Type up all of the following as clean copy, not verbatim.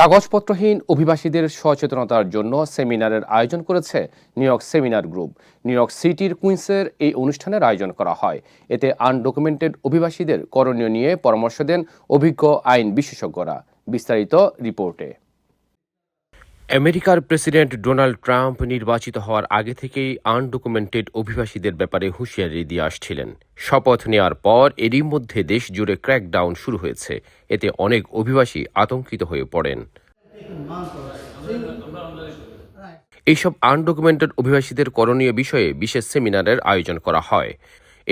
কাগজপত্রহীন অভিবাসীদের সচেতনতার জন্য সেমিনারের আয়োজন করেছে new York seminar group. New York সিটির কুইন্সের এই অনুষ্ঠানের আয়োজন করা হয়। এতে আনডকুমেন্টেড অভিবাসীদের করণীয় নিয়ে পরামর্শ দেন অভিজ্ঞ আইন বিশেষজ্ঞরা। বিস্তারিত রিপোর্টে। আমেরিকার প্রেসিডেন্ট ডোনাল্ড ট্রাম্প নির্বাচিত হওয়ার আগে থেকেই আনডকুমেন্টেড অভিবাসীদের ব্যাপারে হুঁশিয়ারি দিয়ে আসছিলেন। শপথ নেওয়ার পর এরই মধ্যে দেশ জুড়ে ক্র্যাকডাউন শুরু হয়েছে। এতে অনেক অভিবাসী আতঙ্কিত হয়ে পড়েন। এইসব আনডকুমেন্টেড অভিবাসীদের করণীয় বিষয়ে বিশেষ সেমিনারের আয়োজন করা হয়।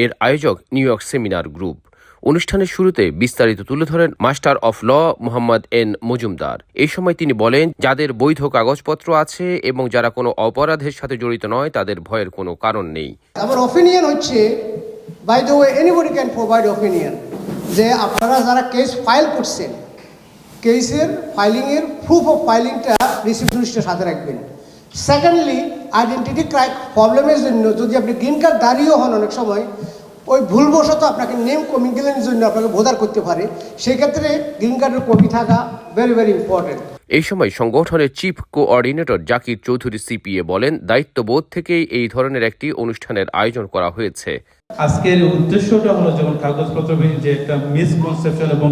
এর আয়োজক নিউ ইয়র্ক সেমিনার গ্রুপ। অনুষ্ঠানের শুরুতে বিস্তারিত তুলে ধরেন master of law Mohammad N Majumdar. এই সময় তিনি বলেন, যাদের বৈধ কাগজপত্র আছে এবং যারা কোনো অপরাধের সাথে জড়িত নয় তাদের ভয়ের কোনো কারণ নেই। আমার অপিনিয়ন হচ্ছে, by the way anybody can provide opinion, যে আপনারা যারা কেস ফাইল করছেন, কেসের ফাইলিংয়ের প্রুফ অফ ফাইলিংটা রিসিপ্টলিস্টের সাথে রাখবেন। সেকেন্ডলি, আইডেন্টিটি প্রবলেমের জন্য যদি আপনি গ্রিন কার্ড দাঁড়িয়েও হন, অনেক সময় ওই ভুলবশত আপনাকে নেম কমিংগেলের জন্য আপনাকে ভোটার করতে পারে, সেই ক্ষেত্রে গ্রিন কার্ডের কপি থাকা ভেরি ভেরি ইম্পর্টেন্ট। এই সময় সংগঠনের chief coordinator Zakir Chowdhury CPA বলেন, দায়িত্ববোধ থেকেই এই ধরনের একটি অনুষ্ঠানের আয়োজন করা হয়েছে। আজকের উদ্দেশ্যটা হলো যেমন কাগজপত্রবিহীন যে একটা মিসকনসেপশন এবং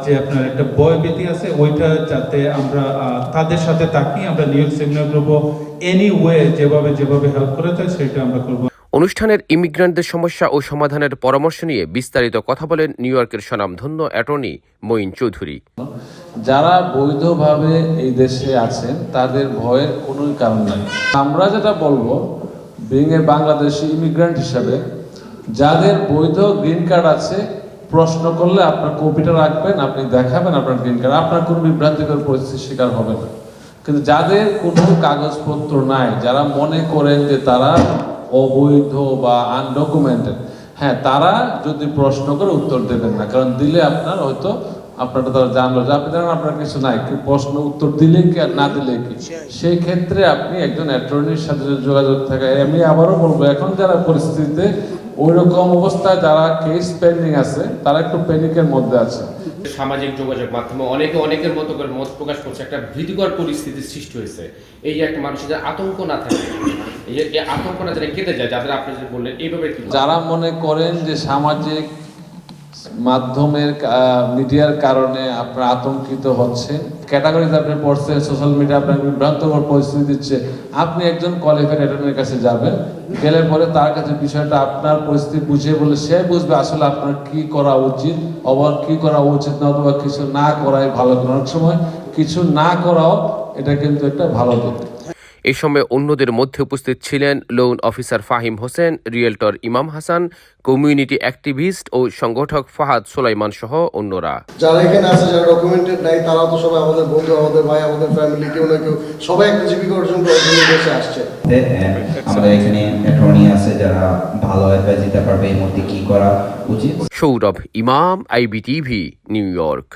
যে আপনার একটা ভয়ভীতি আছে, ওইটা যাতে আমরা তাদের সাথে থাকি। আমরা new York seminar group any way যেভাবে হেল্প করে থাকে সেটা আমরা করবো। অনুষ্ঠানের ইমিগ্রেন্টদের সমস্যা ও সমাধানের পরামর্শ নিয়ে বিস্তারিত কথা বলেন নিউ ইয়র্কের স্বনামধন্য অ্যাটর্নি মঈন চৌধুরী। যারা বৈধভাবে এই দেশে আছেন তাদের ভয়ের কোনো কারণ নাই। আমরা যেটা বলবো, বিং এ বাংলাদেশি ইমিগ্রেন্ট হিসাবে যাদের বৈধ গ্রিন কার্ড আছে, প্রশ্ন করলে আপনার কপিটা রাখবেন, আপনি দেখাবেন আপনার গ্রিন কার্ড, আপনার কোনো বিভ্রান্তিকর পরিস্থিতির শিকার হবে না। কিন্তু যাদের কোনো কাগজপত্র নাই, যারা মনে করেন যে তারা অবৈধ বা আনডকুমেন্টেড, হ্যাঁ, তারা যদি প্রশ্ন করে উত্তর দেবেন না, কারণ দিলে আপনার হয়তো আপনারটা তারা জানলো যে আপনি জানেন আপনার কিছু নাই, প্রশ্ন উত্তর দিলে কি আর না দিলে কি, সেই ক্ষেত্রে আপনি একজন অ্যাটর্নির সাথে যোগাযোগ থাকে। আমি আবারও বলবো, এখন যারা পরিস্থিতিতে ওই রকম অবস্থায় যারা কেস পেন্ডিং আছে, তারা একটু প্যানিকের মধ্যে আছে। সামাজিক যোগাযোগ মাধ্যমে অনেকের মতো করে মত প্রকাশ করছে, একটা ভীতিকর পরিস্থিতির সৃষ্টি হয়েছে। এই যে একটা মানুষের আতঙ্ক না থাকে, এই যে আতঙ্ক না যারা কেটে যায়, যাদের আপনি যে বললেন এইভাবে, যারা মনে করেন যে সামাজিক মাধ্যমের মিডিয়ার কারণে আপনারা আতঙ্কিত হচ্ছেন, ক্যাটাগরিতে আপনি পড়ছেন, সোশ্যাল মিডিয়া আপনার বিভ্রান্তকর পরিস্থিতি দিচ্ছে, আপনি একজন কোয়ালিফাইড অ্যাটর্নির কাছে যাবেন। গেলে পরে তার কাছে বিষয়টা আপনার পরিস্থিতি বুঝিয়ে বলে সে বুঝবে আসলে আপনার কি করা উচিত, আবার কি করা উচিত না, অথবা কিছু না করাই ভালো। অনেক সময় কিছু না করাও এটা কিন্তু একটা ভালো দিক। এই সময় অন্যদের মধ্যে উপস্থিত ছিলেন loan officer Fahim Hossain, realtor ইমাম হাসান, কমিউনিটি অ্যাক্টিভিস্ট ও সংগঠক ফাহাদ সোলাইমান সহ অন্যরা। যারা এখানে আছে, যারা ডকুমেন্টেড নাই, তারা তো সবাই আমাদের বন্ধু, আমাদের ভাই, আমাদের ফ্যামিলি, কেউ না কেউ সবাই একটা জীবিকা অর্জন করার জন্য দেশে আসছে। আমাদের এখানে অ্যাটর্নি আছে যারা ভালো অ্যাডভাইস দিতে পারবে এই মুহূর্তে কি করা উচিত। সৌরভ ইমাম, IBTV, নিউ ইয়র্ক।